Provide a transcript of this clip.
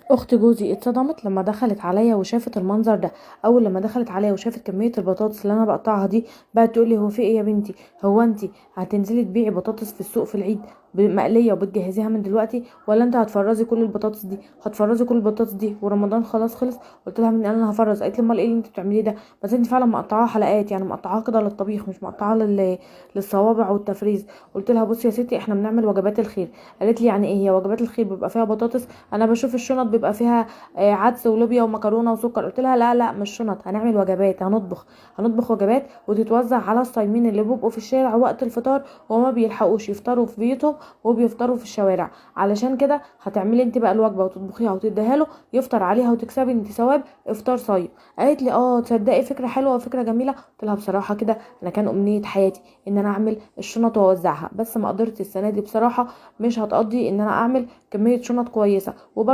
اخت جوزي اتصدمت لما دخلت عليا وشافت المنظر ده. اول لما دخلت عليا وشافت كميه البطاطس اللي انا بقطعها دي، بقت تقول لي هو في ايه يا بنتي؟ هو انت هتنزلي تبيعي بطاطس في السوق في العيد مقليه وبتجهزيها من دلوقتي، ولا انت هتفرزي كل البطاطس دي؟ هتفرزي كل البطاطس دي ورمضان خلاص خلص؟ قلت لها من انا هفرز. قالت لي امال ايه اللي انت بتعمليه ده؟ بس انت فعلا مقطعاها حلقات، يعني مقطعاها كده للطبيخ مش مقطعاها للصوابع والتفريز. قلت لها بصي يا ستي احنا بنعمل وجبات الخير. قالت لي يعني ايه هي وجبات الخير بيبقى فيها بطاطس؟ انا بشوف الشنط بيبقى فيها عدس ولوبيا ومكرونه وسكر. قلت لها لا لا، مش شنط، هنعمل وجبات، هنطبخ وجبات وتتوزع على الصايمين اللي بيبقوا في الشارع وقت الفطار وما بيلحقوش يفطروا في بيوتهم وبيفطروا في الشوارع. علشان كده هتعملي انت بقى الوجبه وتطبخيها وتديها له يفطر عليها وتكسبي انت ثواب افطار صايم. قالت لي اه تصدقي فكره حلوه وفكره جميله. قلت لها بصراحه كده انا كان امنيه حياتي ان انا اعمل الشنط واوزعها، بس ما قدرت السنه دي بصراحه، مش هتقضي ان انا اعمل كميه شنط كويسه. وبرده